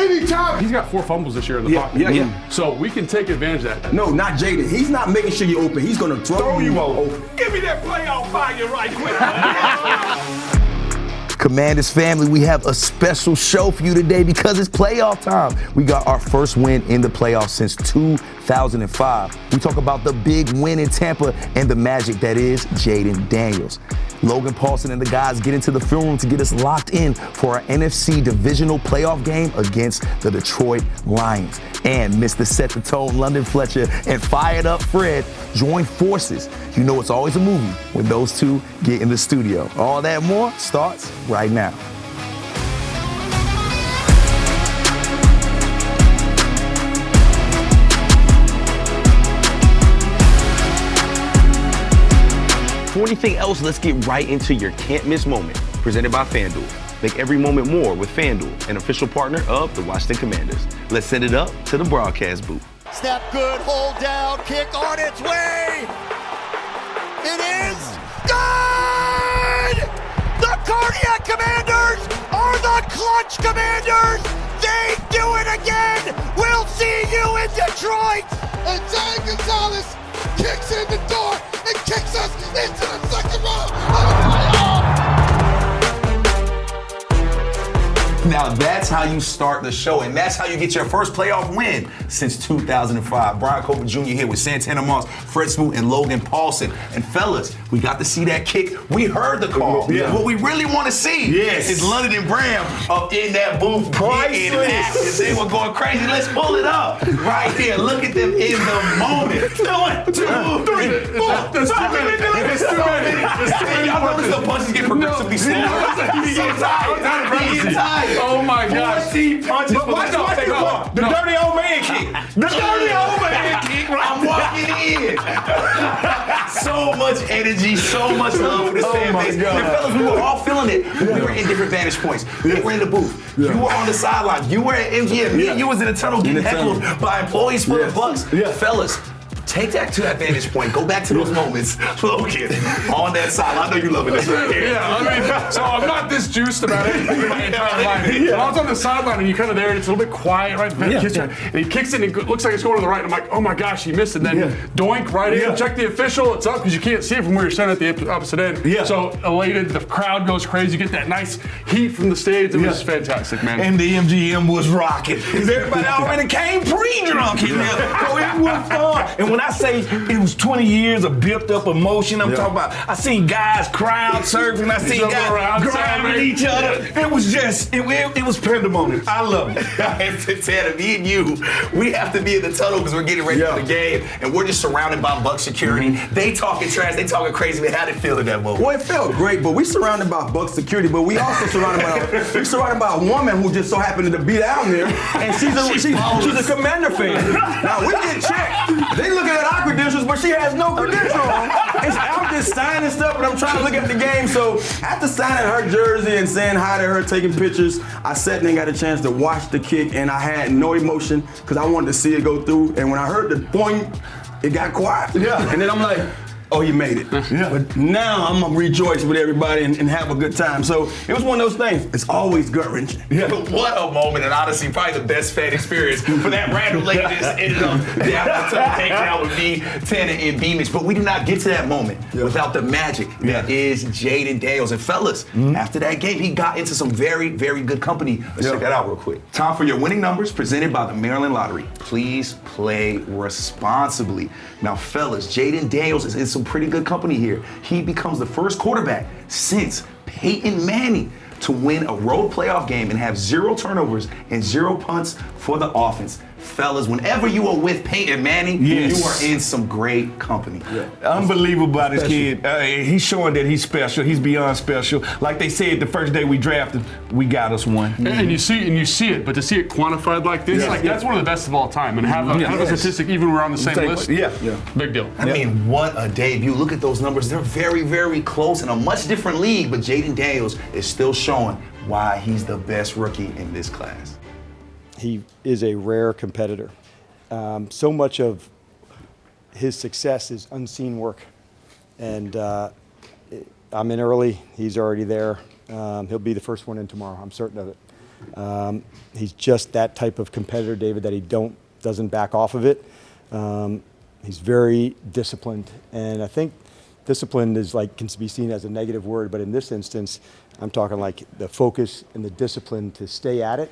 anytime. He's got 4 fumbles this year in the pocket. Yeah. So we can take advantage of that. No, not Jayden. He's not making sure you're open. He's going to throw you open. Give me that playoff fire right quick. Commanders family, we have a special show for you today because it's playoff time. We got our first win in the playoffs since 2005. We talk about the big win in Tampa and the magic that is Jayden Daniels. Logan Paulson and the guys get into the film room to get us locked in for our NFC Divisional playoff game against the Detroit Lions. And Mr. Set the Tone, London Fletcher, and Fired Up Fred join forces. You know it's always a movie when those two get in the studio. All that more starts right now. Before anything else, let's get right into your can't miss moment, presented by FanDuel. Make every moment more with FanDuel, an official partner of the Washington Commanders. Let's send it up to the broadcast booth. Snap good, hold down, kick on its way. It is good! The Cardiac Commanders are the Clutch Commanders. They do it again. We'll see you in Detroit. And Zane Gonzalez kicks in the door and kicks us into the second round of the playoffs. Now that's how you start the show, and that's how you get your first playoff win since 2005. Brian Cover Jr. here with Santana Moss, Fred Smoot, and Logan Paulson. And fellas, we got to see that kick. We heard the call. Yeah. What we really want to see is London and Bram up in that booth. Priceless. They were going crazy. Let's pull it up right here. Look at them in the moment. 1, 2, 3, 4. That's too many. Y'all notice the punches get progressively slower. He tired. Oh my gosh. 14 punches. But watch the dirty old man kick. The dirty old man kick. I'm walking in. So much energy, so much love for this fan base. And fellas, we were all feeling it. We were in different vantage points. They were in the booth. You were on the sideline. You were at MGM. Me and you was in the tunnel getting heckled by employees for the Bucks. Fellas, take that to that vantage point. Go back to those moments. Logan, on that side. I know you loving this right here. Yeah, I mean, so I'm not this juiced about anything in my entire life. But I was on the sideline and you're kind of there and it's a little bit quiet, right? And he kicks it and it looks like it's going to the right. I'm like, oh my gosh, he missed it. And then doink right in. Check the official. It's up because you can't see it from where you're standing at the opposite end. So elated, the crowd goes crazy. You get that nice heat from the stage. It was fantastic, man. And the MGM was rocking. Because everybody already came pre-drunk in there. So it was fun. And when I say it was 20 years of built-up emotion, I'm talking about, I seen guys crowd surfing, I seen guys grabbing each other. It was just, it was pandemonium. I love it. And Tanner, me and you, we have to be in the tunnel because we're getting ready for the game, and we're just surrounded by Buck security. They talking trash, they talking crazy. Man, how did it feel in that moment? Well, it felt great, but we surrounded by Buck security, but we also surrounded by a woman who just so happened to be down there, and she's a Commander fan. Now we get checked. They looking at our credentials, but she has no credentials on. And I'm just signing stuff, but I'm trying to look at the game. So after signing her jersey and saying hi to her, taking pictures, I sat and got a chance to watch the kick, and I had no emotion because I wanted to see it go through. And when I heard the boing, it got quiet. And then I'm like, oh, you made it. But now I'm gonna rejoice with everybody and have a good time. So it was one of those things. It's always gut-wrenching. What a moment, and honestly, probably the best fan experience for that random lady that ended up hanging out with me, Tanner, and Beamish. But we did not get to that moment without the magic that is Jayden Daniels. And fellas, after that game, he got into some very, very good company. Let's check that out real quick. Time for your winning numbers presented by the Maryland Lottery. Please play responsibly. Now, fellas, Jayden Daniels is in some pretty good company here. He becomes the first quarterback since Peyton Manning to win a road playoff game and have 0 turnovers and 0 punts for the offense. Fellas, whenever you are with Peyton Manning, you are in some great company. Unbelievable about this kid. He's showing that he's special. He's beyond special. Like they said the first day we drafted, we got us one. And you see it, but to see it quantified like this, that's one of the best of all time. And have a statistic even when we're on the same list. Big deal. I mean, what a debut. Look at those numbers. They're very, very close in a much different league, but Jayden Daniels is still showing why he's the best rookie in this class. He is a rare competitor. So much of his success is unseen work. And I'm in early, he's already there. He'll be the first one in tomorrow, I'm certain of it. He's just that type of competitor, David, that he doesn't back off of it. He's very disciplined, and I think discipline is can be seen as a negative word, but in this instance, I'm talking like the focus and the discipline to stay at it.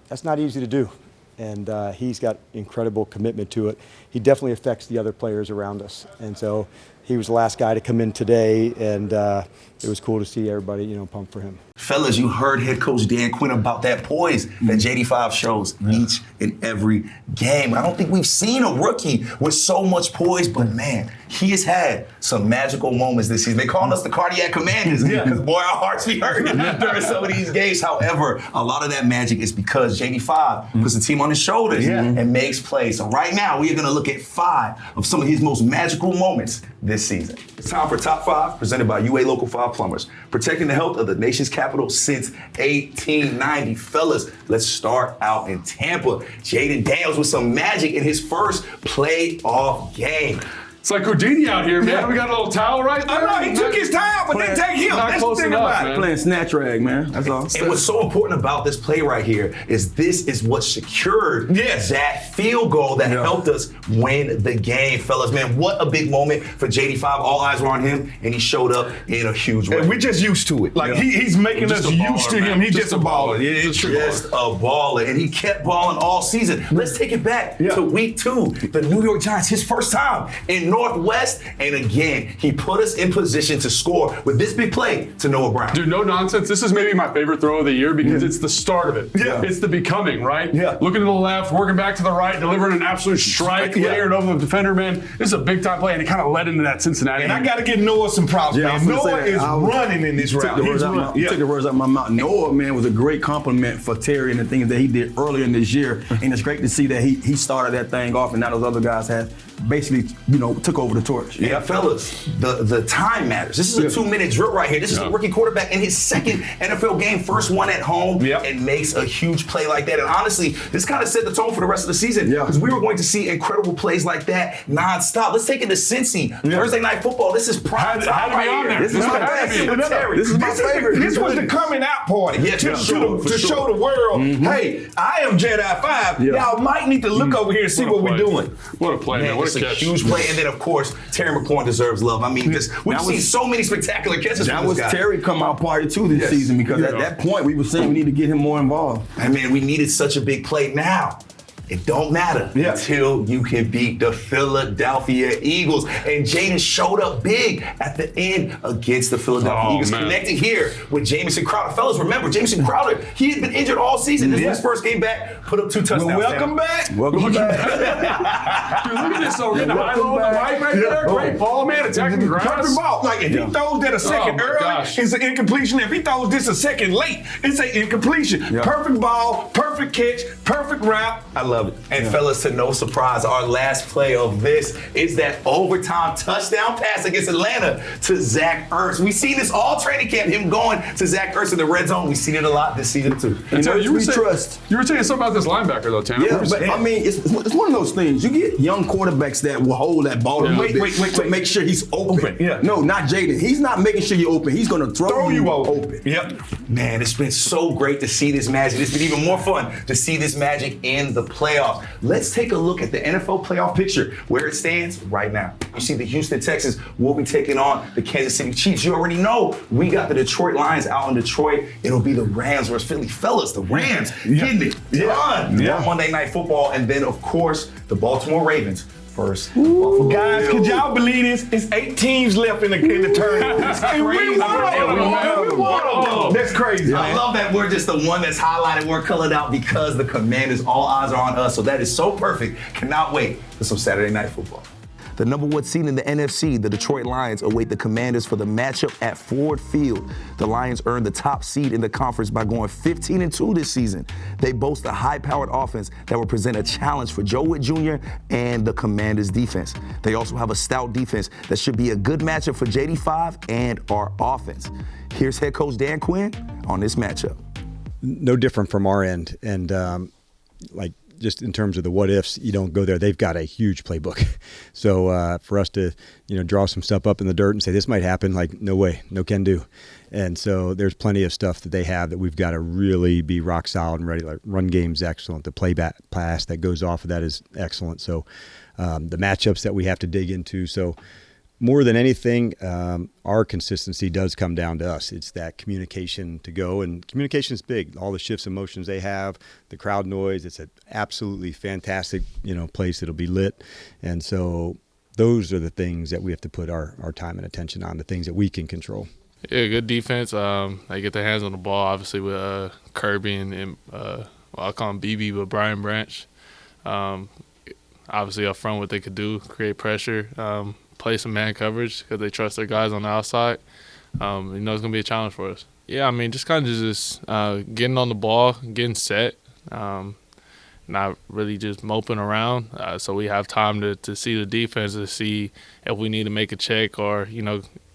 That's not easy to do, and he's got incredible commitment to it. He definitely affects the other players around us, and so he was the last guy to come in today, and it was cool to see everybody, pumped for him. Fellas, you heard head coach Dan Quinn about that poise that JD5 shows each and every game. I don't think we've seen a rookie with so much poise, but man, he has had some magical moments this season. They call us the cardiac commanders because, boy, our hearts be hurting during some of these games. However, a lot of that magic is because JD5 puts the team on his shoulders and makes plays. So right now, we are going to look at 5 of some of his most magical moments this season. It's time for Top 5, presented by UA Local 5 Plumbers, protecting the health of the nation's capital since 1890. Fellas, let's start out in Tampa. Jayden Daniels with some magic in his first playoff game. It's like Houdini out here, man. We got a little towel right there. I know, he took his time, but didn't take him. Not That's close the thing enough, about it. man. Playing snatch rag, man. That's all. And what's so important about this play right here is this is what secured that field goal that helped us win the game, fellas. Man, what a big moment for JD5. All eyes were on him, and he showed up in a huge way. And we're just used to it. He's making us used to him. He's just a baller. Yeah, it's just a baller. And he kept balling all season. Let's take it back to week 2. The New York Giants, his first time in Northwest. And again, he put us in position to score with this big play to Noah Brown. Dude, no nonsense. This is maybe my favorite throw of the year because it's the start of it. Yeah. It's the becoming, right? Yeah. Looking to the left, working back to the right, delivering an absolute strike, layered over the defender, man. This is a big-time play, and it kind of led into that Cincinnati. And I got to give Noah some props, man. Noah is running in this route. Took the words out of my mouth. Noah, man, was a great compliment for Terry and the things that he did earlier in this year. And it's great to see that he started that thing off, and now those other guys have basically, took over the torch. Yeah, fellas, the time matters. This is a 2-minute drill right here. This is a rookie quarterback in his second NFL game, first one at home, and makes a huge play like that. And honestly, this kind of set the tone for the rest of the season because we were going to see incredible plays like that nonstop. Let's take it to Cincy. Thursday Night Football. This is prime time right here. This is my favorite. This is my favorite. This was the coming out party to show the world, hey, I am JD5. Y'all might need to look over here and see what we're doing. What a play, man. What a catch. Huge play. And then, of course, Terry McLaurin deserves love. I mean, we've seen so many spectacular catches That from this was guy. Terry come out party too this season because at that point we were saying we need to get him more involved. And man, we needed such a big play. Now, it don't matter until you can beat the Philadelphia Eagles. And Jayden showed up big at the end against the Philadelphia Eagles. Man. Connected here with Jamison Crowder. Fellas, remember, Jamison Crowder, he had been injured all season. This was his first game back, put up 2 touchdowns. Well, welcome back. Welcome back. Dude, look at this. So we're getting a high low on the right there. Great ball, man. Attacking the grass. Perfect ball. If he throws that a second early, gosh. it's an incompletion. If he throws this a second late, it's an incompletion. Perfect ball, perfect catch, perfect route. I love it. And fellas, to no surprise, our last play of this is that overtime touchdown pass against Atlanta to Zach Ertz. We've seen this all training camp, him going to Zach Ertz in the red zone. We've seen it a lot this season too. You were saying something about this linebacker though, Tanner. Yeah, but I mean, it's one of those things. You get young quarterbacks that will hold that ball a little bit to make sure he's open. No, not Jayden. He's not making sure you're open. He's going to throw you open. Man, it's been so great to see this magic. It's been even more fun to see this magic in the playoffs. Let's take a look at the NFL playoff picture, where it stands right now. You see the Houston Texans will be taking on the Kansas City Chiefs. You already know we got the Detroit Lions out in Detroit. It'll be the Rams versus Philly. Fellas, the Rams getting it done on Monday Night Football. And then, of course, the Baltimore Ravens versus Buffalo Guys, Bills. could y'all believe this? It's 8 teams left in the tournament. And we won them. That's crazy. I love that we're just the one that's highlighted, we're colored out because the Commanders, all eyes are on us. So that is so perfect. Cannot wait for some Saturday Night Football. The number 1 seed in the NFC, the Detroit Lions, await the Commanders for the matchup at Ford Field. The Lions earned the top seed in the conference by going 15-2 this season. They boast a high-powered offense that will present a challenge for Joe Witt Jr. and the Commanders' defense. They also have a stout defense that should be a good matchup for JD5 and our offense. Here's head coach Dan Quinn on this matchup. No different from our end, and just in terms of the what ifs, you don't go there. They've got a huge playbook. So for us to, draw some stuff up in the dirt and say this might happen, like no way, no can do. And so there's plenty of stuff that they have that we've got to really be rock solid and ready. Like run game's excellent. The play back pass that goes off of that is excellent. So the matchups that we have to dig into. So more than anything, our consistency does come down to us. It's that communication to go, and communication is big. All the shifts and motions they have, the crowd noise. It's an absolutely fantastic, place that'll be lit. And so those are the things that we have to put our time and attention on, the things that we can control. Yeah, good defense. They get their hands on the ball, obviously, with Kirby and I'll call him BB, but Brian Branch. Obviously, up front, what they could do, create pressure, play some man coverage because they trust their guys on the outside. It's going to be a challenge for us. Yeah, just kind of just getting on the ball, getting set, not really just moping around. So we have time to see the defense, to see if we need to make a check or,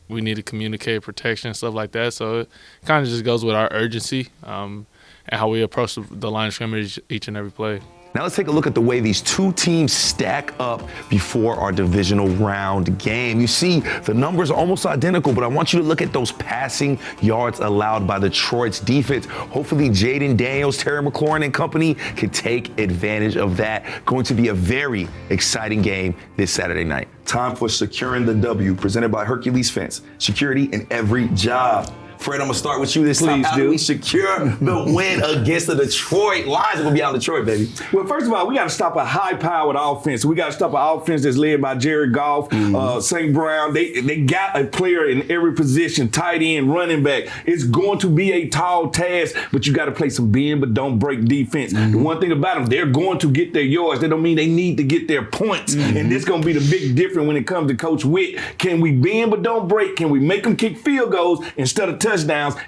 we need to communicate protection and stuff like that. So it kind of just goes with our urgency and how we approach the line of scrimmage each and every play. Now let's take a look at the way these two teams stack up before our divisional round game. You see, the numbers are almost identical, but I want you to look at those passing yards allowed by Detroit's defense. Hopefully, Jayden Daniels, Terry McLaurin, and company can take advantage of that. Going to be a very exciting game this Saturday night. Time for Securing the W, presented by Hercules Fence. Security in every job. Fred, I'm going to start with you this time. How do we secure the win against the Detroit Lions? We'll be out in Detroit, baby. Well, first of all, we got to stop a high-powered offense. We got to stop an offense that's led by Jared Goff, St. Brown. They got a player in every position, tight end, running back. It's going to be a tall task, but you got to play some bend but don't break defense. The one thing about them, they're going to get their yards. That don't mean they need to get their points. And this is going to be the big difference when it comes to Coach Witt. Can we bend but don't break? Can we make them kick field goals instead of touchdowns?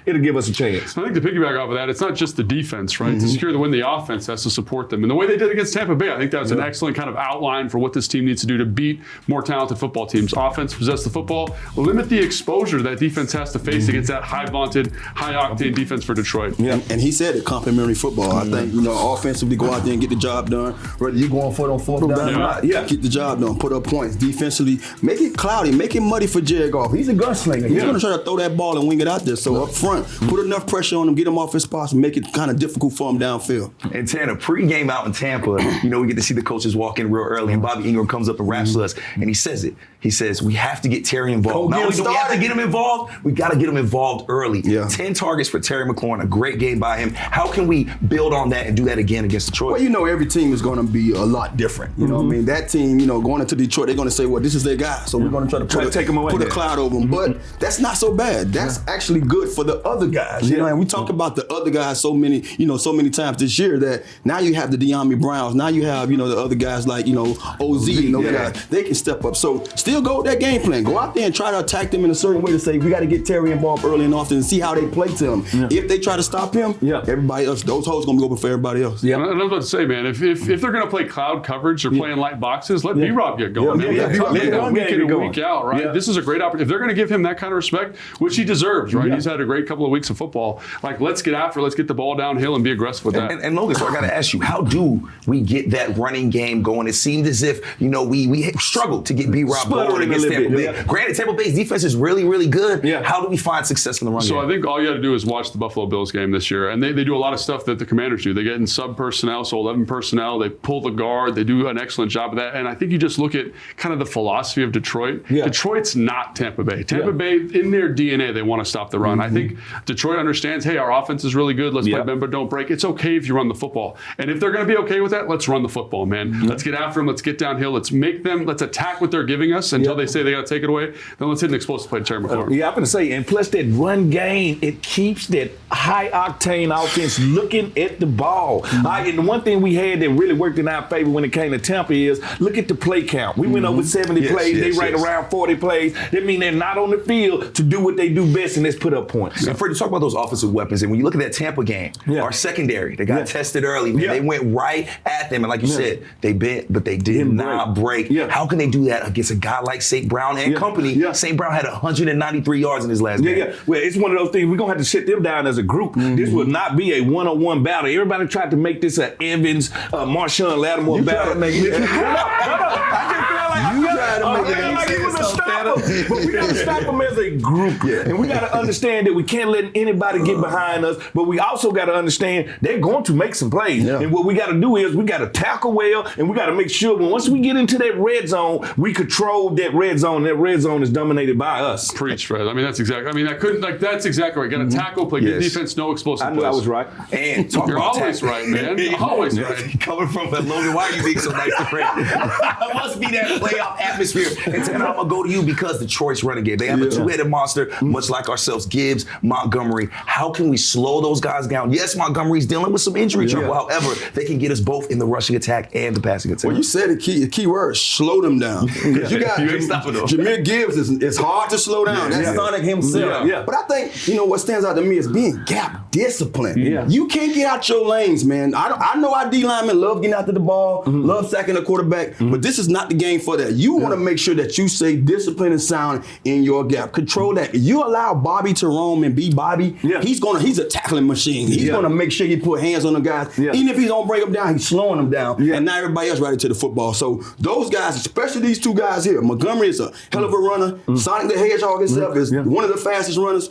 It'll give us a chance. I think to piggyback off of that, it's not just the defense, right? To secure the win, the offense has to support them. And the way they did against Tampa Bay, I think that was an excellent kind of outline for what this team needs to do to beat more talented football teams. Offense, possess the football, limit the exposure that defense has to face against that high-vaunted, high-octane defense for Detroit. Yeah, and he said it, complimentary football. I think, offensively go out there and get the job done. Whether you're going for it on fourth down, get the job done, put up points. Defensively, make it cloudy, make it muddy for Jared Goff. He's a gunslinger. He's going to try to throw that ball and wing it out there. So up front, put enough pressure on him, get him off his spots, and make it kind of difficult for him downfield. And Tanner, pre-game out in Tampa, we get to see the coaches walk in real early, and Bobby Ingram comes up and raps to us, and he says it. He says, we have to get Terry involved. Not only do we have to get him involved, we got to get him involved early. 10 targets for Terry McLaurin, a great game by him. How can we build on that and do that again against Detroit? Well, every team is going to be a lot different. You know what I mean? That team, going into Detroit, they're going to say, well, this is their guy, so we're going to try to take him away, put a cloud over them. But that's not so bad. That's actually good for the other guys. And we talk about the other guys so many times this year that now you have the De'Ami Browns. Now you have, the other guys like, OZ and those guys. They can step up. So still go with that game plan. Go out there and try to attack them in a certain way to say, we got to get Terry involved early and often and see how they play to him. If they try to stop him, everybody else, those holes going to be open for everybody else. And I was about to say, man, if they're going to play cloud coverage or playing light boxes, let B-Rob get going. Week in and week out, right? This is a great opportunity. If they're going to give him that kind of respect, which he deserves, right? He's had a great couple of weeks of football. Like, let's get after it. Let's get the ball downhill and be aggressive with that. And Logan, so I got to ask you, how do we get that running game going? It seemed as if, we struggled to get B-Rob going against Tampa Bay. Granted, Tampa Bay's defense is really, really good. How do we find success in the run game? So I think all you got to do is watch the Buffalo Bills game this year. And they do a lot of stuff that the Commanders do. They get in sub-personnel, so 11 personnel. They pull the guard. They do an excellent job of that. And I think you just look at kind of the philosophy of Detroit. Detroit's not Tampa Bay. Tampa Bay, in their DNA, they want to stop the run. I think Detroit understands, hey, our offense is really good. Let's play bend but don't break. It's okay if you run the football. And if they're going to be okay with that, let's run the football, man. Let's get after them. Let's get downhill. Let's attack what they're giving us until they say they got to take it away. Then let's hit an explosive play to Terry McLaurin. I'm going to say, and plus that run game, it keeps that high-octane offense looking at the ball. And the one thing we had that really worked in our favor when it came to Tampa is, look at the play count. We went over 70 plays. They ran around 40 plays. That means they're not on the field to do what they do best, and that's put up points. And Freddie, talk about those offensive weapons. And when you look at that Tampa game, our secondary, they got tested early. Man. They went right at them. And like you said, they bent, but they did not break. How can they do that against a guy like St. Brown and company? St. Brown had 193 yards in his last game. Well, it's one of those things. We're going to have to sit them down as a group. This will not be a one-on-one battle. Everybody tried to make this an Evans, Marshawn Lattimore battle. But we got to stop them as a group. And we got to understand that we can't let anybody get behind us, but we also got to understand they're going to make some plays. And what we got to do is we got to tackle well, and we got to make sure once we get into that red zone, we control that red zone. That red zone is dominated by us. Preach, Fred. I mean, that's exactly. I mean, that's exactly right. Got to tackle, play good defense, no explosive plays. I was right. And you're always right, man. Always right. Coming from Logan, why are you being so nice to Fred? It must be that playoff atmosphere. And Tanner, I'm gonna go to you because Detroit's running game. They have a two-headed monster, much like ourselves. Gibbs, Montgomery. How can we slow those guys down? Yes, Montgomery's dealing with some injury trouble. However, they can get us both in the rushing attack and the passing attack. Well, you said the key word: slow them down. Because you got Jahmyr Gibbs. It's hard to slow down. That's Sonic himself. But I think what stands out to me is being gap discipline. You can't get out your lanes, man. I know our D linemen love getting after the ball, love sacking the quarterback, but this is not the game for that. You want to make sure that you stay disciplined and sound in your gap. Control that. If you allow Bobby to roam and be Bobby, he's a tackling machine. He's gonna make sure you put hands on the guys. Even if he don't break them down, he's slowing them down. And now everybody else ready to the football. So those guys, especially these two guys here, Montgomery is a hell of a runner. Sonic the Hedgehog himself is one of the fastest runners.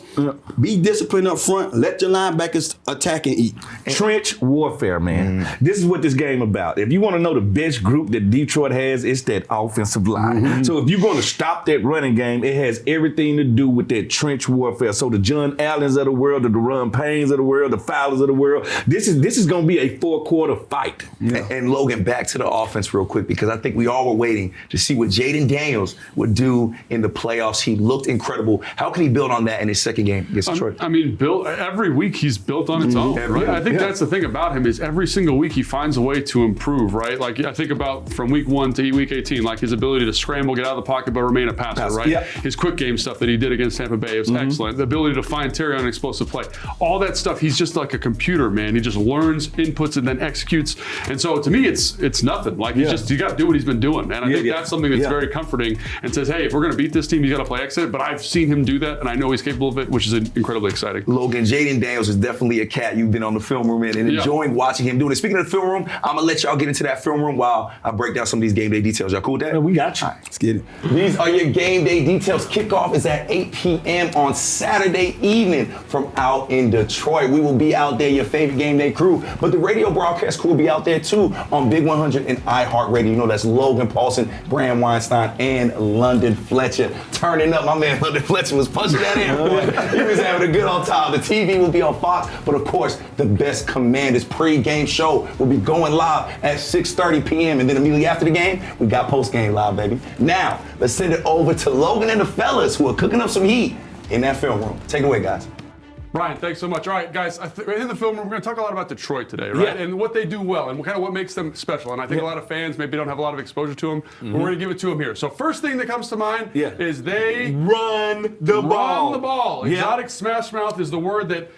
Be disciplined up front. Let your linebackers attack and eat. Trench warfare, man. This is what this game about. If you want to know the best group that Detroit has, it's that offensive line. So if you're going to stop that running game, it has everything to do with that trench warfare. So the John Allens of the world, the Deron Paynes of the world, the Fowlers of the world, this is going to be a 4-quarter fight. And Logan, back to the offense real quick, because I think we all were waiting to see what Jayden Daniels would do in the playoffs. He looked incredible. How can he build on that in his second game against Detroit? I mean, every week he's built on its own, right? I think that's the thing about him is every single week he finds a way to improve, right? Like I think about from week 1 to week 18, like his ability to scramble, get out of the pocket, but remain a passer, right? His quick game stuff that he did against Tampa Bay was excellent. The ability to find Terry on an explosive play. All that stuff, he's just like a computer, man. He just learns, inputs, and then executes. And so to me, it's nothing. Like you got to do what he's been doing. And I think that's something that's very comforting and says, hey, if we're going to beat this team, he's got to play excellent. But I've seen him do that, and I know he's capable of it, which is incredibly exciting. Logan, Jayden Daniels is definitely a cat you've been on the film room and enjoying watching him doing it. Speaking of the film room, I'm going to let y'all get into that film room while I break down some of these game day details. Y'all cool with that? Yeah, we got you. All right, let's get it. These are your game day details. Kickoff is at 8 p.m. on Saturday evening from out in Detroit. We will be out there, your favorite game day crew, but the radio broadcast crew will be out there too on Big 100 and iHeartRadio. You know that's Logan Paulson, Bram Weinstein, and London Fletcher. Turning up, my man London Fletcher was punching that in. He was having a good old time. The TV will be on Fox, but of course, the Best Commanders pre-game show will be going live at 6:30 p.m. And then immediately after the game, we got post-game live, baby. Now, let's send it over to Logan and the fellas who are cooking up some heat in that film room. Take it away, guys. Brian, thanks so much. All right, guys, in the film, we're going to talk a lot about Detroit today, right? And what they do well and kind of what makes them special. And I think a lot of fans maybe don't have a lot of exposure to them, but we're going to give it to them here. So first thing that comes to mind is they run the ball. Exotic smash mouth is the word that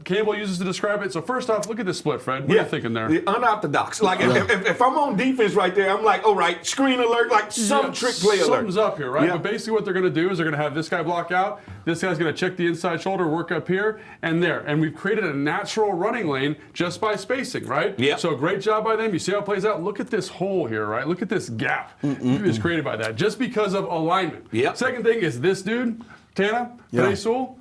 Campbell uses to describe it. So first off, look at this split, Fred. What are you thinking there? The unorthodox. Like if I'm on defense right there, I'm like, all right, screen alert, like some trick play alert. Something's up here, right? But basically what they're going to do is they're going to have this guy block out. This guy's going to check the inside shoulder, work up here and there. And we've created a natural running lane just by spacing, right? So great job by them. You see how it plays out? Look at this hole here, right? Look at this gap that's created by that just because of alignment. Second thing is this dude, Tana, Sewell.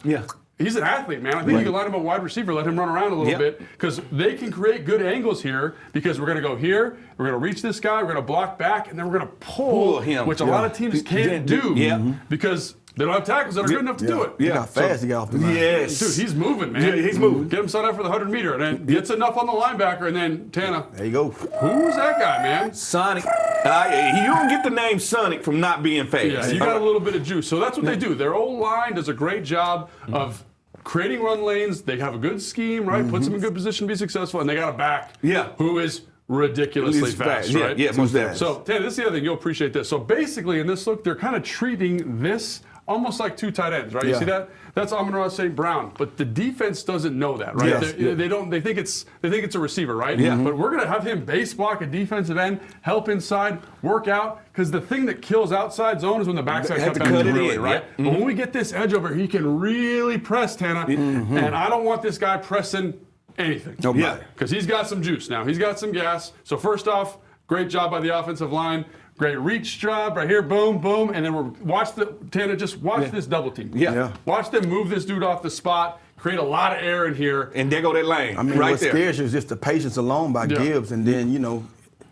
He's an athlete, man. I think you can line him up wide receiver, let him run around a little bit, because they can create good angles here, because we're going to go here, we're going to reach this guy, we're going to block back, and then we're going to pull him, which a lot of teams can't do because they don't have tackles that are good enough to do it. He got fast, he got off the line. Dude, he's moving, man. He's moving. Get him set up for the 100-meter, and then gets enough on the linebacker, and then Tana. There you go. Who's that guy, man? Sonic. You don't get the name Sonic from not being fast. Yeah, you got a little bit of juice. So that's what they do. Their old line does a great job of creating run lanes. They have a good scheme, right? Puts them in good position to be successful, and they got a back who is ridiculously fast, right? Yeah, most definitely. So, Tana, this is the other thing. You'll appreciate this. So basically, in this look, they're kind of treating this almost like two tight ends, right? You Yeah. see that? That's Amon-Ra St. Brown. But the defense doesn't know that, right? Yes. They think it's a receiver, right? Yeah. But we're gonna have him base block a defensive end, help inside, work out, because the thing that kills outside zone is when the backside Have to comes cut it really, in, right? yeah. But when we get this edge over, he can really press, Tana. And I don't want this guy pressing anything. Nobody. Yeah. Because he's got some juice now. He's got some gas. So first off, great job by the offensive line. Great reach job right here, boom, boom, and then watch this double team. Yeah. Watch them move this dude off the spot, create a lot of air in here. And there go that lane. I mean, right what there. scares you is just the patience alone by Yeah. Gibbs, and then,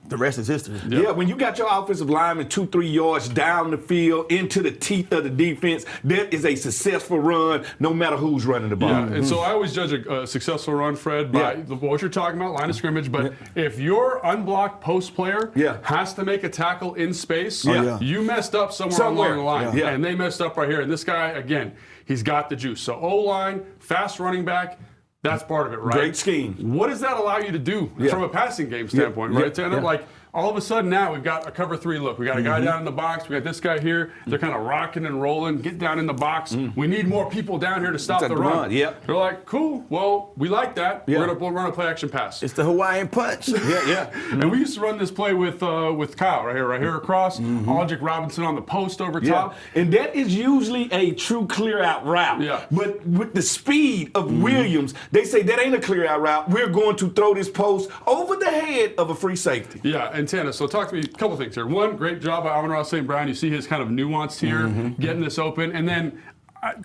the rest is history. Yeah, when you got your offensive lineman 2-3 yards down the field into the teeth of the defense, that is a successful run no matter who's running the ball. Yeah, and so I always judge a successful run, Fred, by what you're talking about, line of scrimmage. But if your unblocked post player has to make a tackle in space, you messed up somewhere along the line. Yeah. And they messed up right here. And this guy, again, he's got the juice. So O-line, fast running back, that's part of it, right? Great scheme. What does that allow you to do from a passing game standpoint, right, Tanner? Like, all of a sudden now we've got a cover 3 look. We got a guy down in the box. We got this guy here. They're kind of rocking and rolling. Get down in the box. We need more people down here to stop the run. Yep. They're like, cool. Well, we like that. We're gonna run a play action pass. It's the Hawaiian punch. And we used to run this play with Kyle right here across. Aldrich Robinson on the post over top. And that is usually a true clear out route. Yeah. But with the speed of Williams, they say that ain't a clear out route. We're going to throw this post over the head of a free safety. Yeah, and Tanner, so talk to me a couple things here. One, great job by Amon-Ra St. Brown. You see his kind of nuance here, getting this open. And then,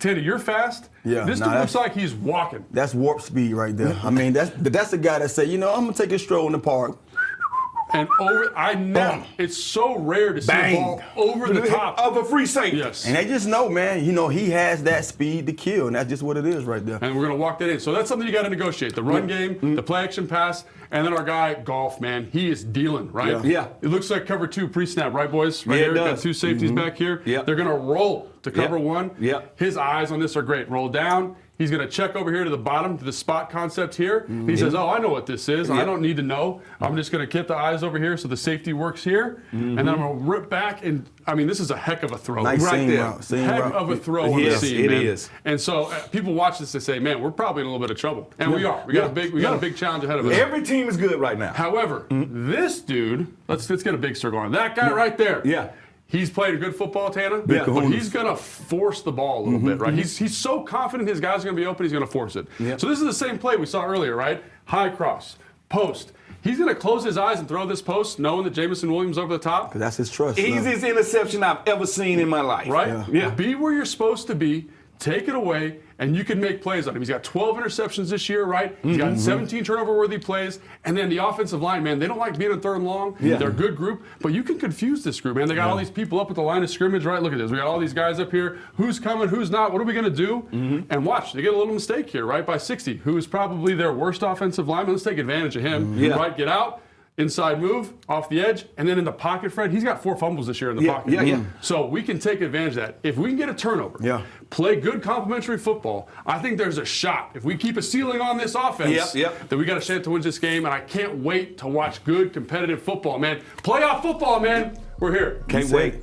Tanner, you're fast. Yeah, This dude looks like he's walking. That's warp speed right there. I mean, that's the guy that say, I'm gonna take a stroll in the park. And it's so rare to see a ball over the top of a free safety. Yes. And they just know, man, he has that speed to kill, and that's just what it is right there. And we're going to walk that in. So that's something you got to negotiate. The run game, the play action pass, and then our guy, Golf, man, he is dealing, right? Yeah. It looks like cover 2 pre-snap, right, boys? Right Yeah, here, it got does. 2 safeties back here. Yep. They're going to roll to cover 1. Yep. His eyes on this are great. Roll down. He's going to check over here to the bottom, to the spot concept here. He says, I know what this is. I don't need to know. I'm just going to get the eyes over here so the safety works here. And then I'm going to rip back. And, I mean, this is a heck of a throw. Nice right seam there. route, seam Heck route. of a throw on the Yes, seam, it man. is. And so people watch this and say, man, we're probably in a little bit of trouble. And we are. We got a big challenge ahead of us. Every team is good right now. However, this dude, let's get a big circle on that guy right there. Yeah. He's played a good football, Tana, Yeah. but he's going to force the ball a little bit, right? He's so confident his guy's going to be open, he's going to force it. Yeah. So this is the same play we saw earlier, right? High cross, post. He's going to close his eyes and throw this post knowing that Jamison Williams over the top. That's his trust. Easiest interception I've ever seen in my life. Right? Yeah. Be where you're supposed to be, take it away, and you can make plays on him. He's got 12 interceptions this year, right? He's got 17 turnover-worthy plays. And then the offensive line, man, they don't like being in third and long. They're a good group, but you can confuse this group, man. They got all these people up at the line of scrimmage, right? Look at this. We got all these guys up here. Who's coming? Who's not? What are we going to do? And watch, they get a little mistake here, right? By 60, who is probably their worst offensive lineman. Let's take advantage of him, right? Get out. Inside move, off the edge, and then in the pocket, Fred, he's got 4 fumbles this year in the pocket. So we can take advantage of that. If we can get a turnover, play good complementary football, I think there's a shot. If we keep a ceiling on this offense, that we got a chance to win this game, and I can't wait to watch good competitive football, man. Playoff football, man. We're here. Can't wait.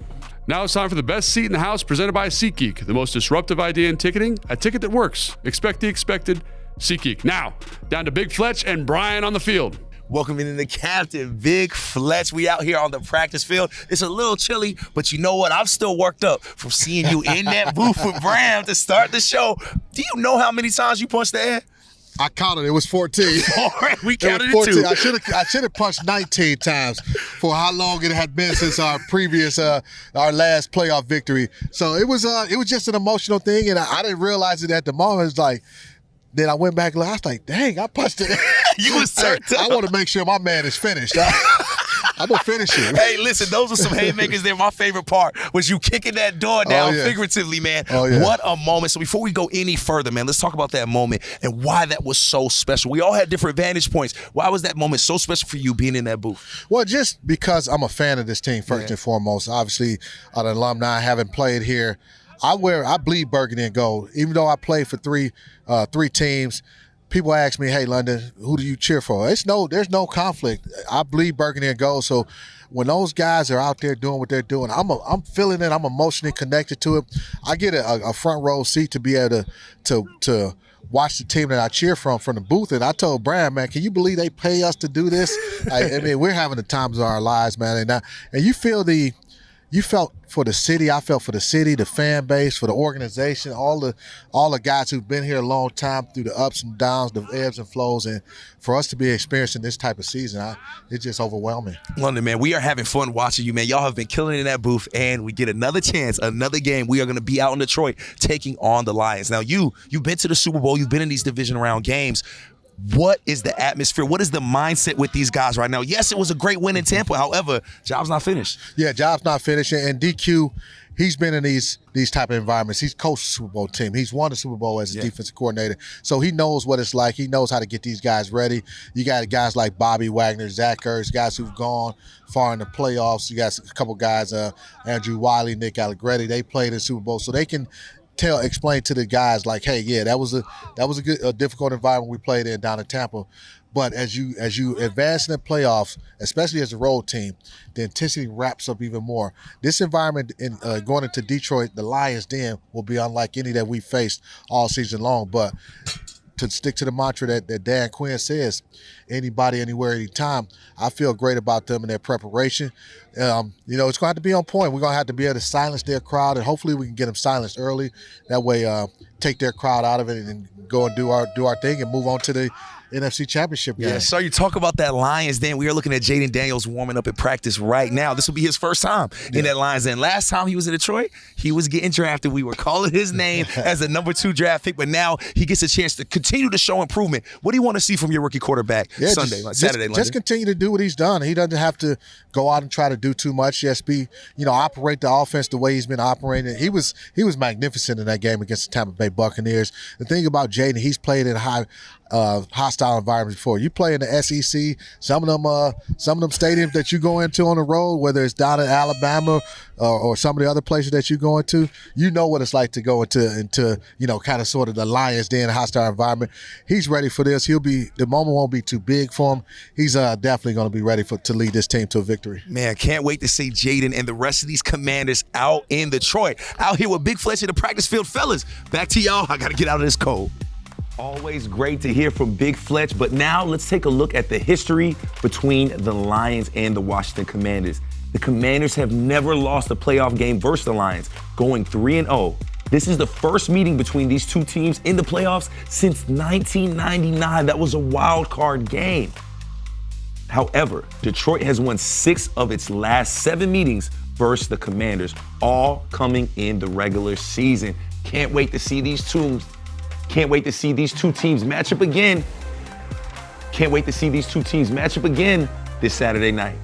Now it's time for the best seat in the house, presented by SeatGeek, the most disruptive idea in ticketing, a ticket that works. Expect the expected. SeatGeek. Now, down to Big Fletch and Brian on the field. Welcoming in the captain, Big Fletch. We out here on the practice field. It's a little chilly, but you know what? I'm still worked up from seeing you in that booth with Bram to start the show. Do you know how many times you punched the air? I counted. It was 14. All right, we counted it was 14. it too. I should have punched 19 times for how long it had been since our previous, our last playoff victory. So it was just an emotional thing, and I didn't realize it at the moment. It's like, then I went back and I was like, dang, I punched it. You was certain. I want to make sure my man is finished. I'm going to finish it. Hey, listen, those are some haymakers there. My favorite part was you kicking that door down figuratively, man. What a moment. So before we go any further, man, let's talk about that moment and why that was so special. We all had different vantage points. Why was that moment so special for you being in that booth? Well, just because I'm a fan of this team, first and foremost. Obviously, an alumni, having played here. I bleed burgundy and gold. Even though I played for three teams, people ask me, hey, London, who do you cheer for? There's no conflict. I bleed burgundy and gold, so when those guys are out there doing what they're doing, I'm feeling it. I'm emotionally connected to it. I get a front row seat to be able to watch the team that I cheer from the booth. And I told Brian, man, can you believe they pay us to do this? I mean, we're having the times of our lives, man. And you felt for the city. I felt for the city, the fan base, for the organization, all the guys who've been here a long time through the ups and downs, the ebbs and flows. And for us to be experiencing this type of season, it's just overwhelming. London, man, we are having fun watching you, man. Y'all have been killing it in that booth, and we get another chance, another game. We are going to be out in Detroit taking on the Lions. Now, you've been to the Super Bowl. You've been in these division round games. What is the atmosphere? What is the mindset with these guys right now? Yes, it was a great win in Tampa. However, job's not finished. Yeah, job's not finished. And DQ, he's been in these type of environments. He's coached the Super Bowl team. He's won the Super Bowl as a defensive coordinator. So he knows what it's like. He knows how to get these guys ready. You got guys like Bobby Wagner, Zach Ertz, guys who've gone far in the playoffs. You got a couple guys, Andrew Wiley, Nick Allegretti. They played in the Super Bowl. So they can explain to the guys like, hey, yeah, that was a difficult environment we played in down in Tampa. But as you advance in the playoffs, especially as a road team, the intensity wraps up even more. This environment going into Detroit, the Lions Den, will be unlike any that we faced all season long. But to stick to the mantra that Dan Quinn says, anybody, anywhere, anytime, I feel great about them and their preparation. It's going to have to be on point. We're going to have to be able to silence their crowd, and hopefully we can get them silenced early. That way, take their crowd out of it and go and do our thing and move on to the NFC Championship game. Yeah, so you talk about that Lions Den. We are looking at Jayden Daniels warming up at practice right now. This will be his first time in that Lions Den. Last time he was in Detroit, he was getting drafted. We were calling his name as a number 2 draft pick, but now he gets a chance to continue to show improvement. What do you want to see from your rookie quarterback Saturday, London? Just continue to do what he's done. He doesn't have to go out and try to do too much. Just operate the offense the way he's been operating. He was magnificent in that game against the Tampa Bay Buccaneers. The thing about Jayden, he's played in hostile environments before. You play in the SEC, some of them stadiums that you go into on the road, whether it's down in Alabama or some of the other places that you go into, you know what it's like to go into kind of sort of the Lions Den hostile environment. He's ready for this. The moment won't be too big for him. He's definitely going to be ready to lead this team to a victory. Man, can't wait to see Jayden and the rest of these Commanders out in Detroit. Out here with Big Fletcher, the practice field. Fellas, back to y'all. I got to get out of this cold. Always great to hear from Big Fletch, but now let's take a look at the history between the Lions and the Washington Commanders. The Commanders have never lost a playoff game versus the Lions, going 3-0. This is the first meeting between these two teams in the playoffs since 1999. That was a wild card game. However, Detroit has won 6 of its last 7 meetings versus the Commanders, all coming in the regular season. Can't wait to see these two teams match up again. This Saturday night.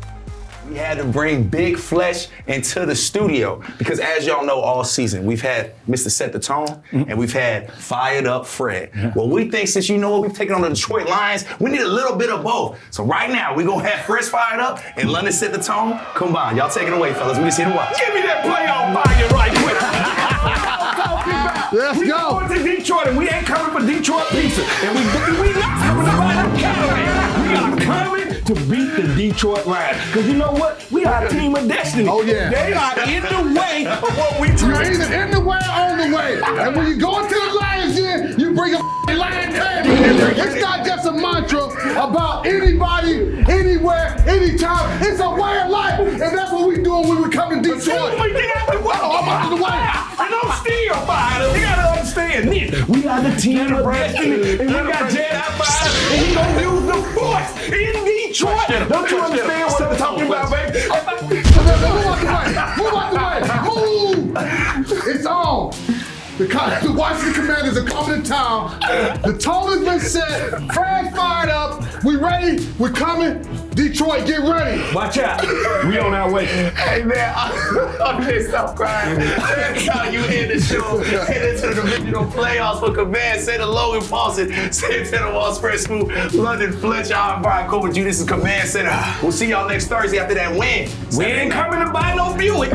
We had to bring Big Fletch into the studio because, as y'all know, all season we've had Mr. Set the Tone and we've had Fired Up Fred. Well, we think since we've taken on the Detroit Lions, we need a little bit of both. So right now we're gonna have Fred Fired Up and London Set the Tone combined. Y'all take it away, fellas. We just here to watch. Give me that playoff fire right quick. Let's we go. going to Detroit, and we ain't coming for Detroit pizza. And we not coming to buy that Cadillac. We are coming to beat the Detroit Lions. Because you know what? We are a team of destiny. Oh, yeah. They are in the way of what we do. You're either in the way or on the way. And when you go into the Lions Den, you bring a lion candy. It's not just a mantra about anybody, anywhere, anytime. It's a way of life. And that's what we doing when we come to Detroit. I'm out of the way. And I'm still fired up. You gotta understand this. We are the team of destiny. And we got JD5, and he gonna use the force in Detroit. Don't you understand what I'm talking about, baby? Move out the way. Move. It's on. The Washington Commanders are coming to town. The tone has been set. Fred fired up. We ready. We're coming. Detroit, get ready. Watch out. We on our way. Hey, man, I'm just stop crying. That's how you end the show. Head into the divisional playoffs for Command Center. Logan Paulson, Santana Wall, Spread Smooth, London Fletcher. I'm Brian Cole with you. This is Command Center. We'll see y'all next Thursday after that win. We ain't coming to buy no Buick.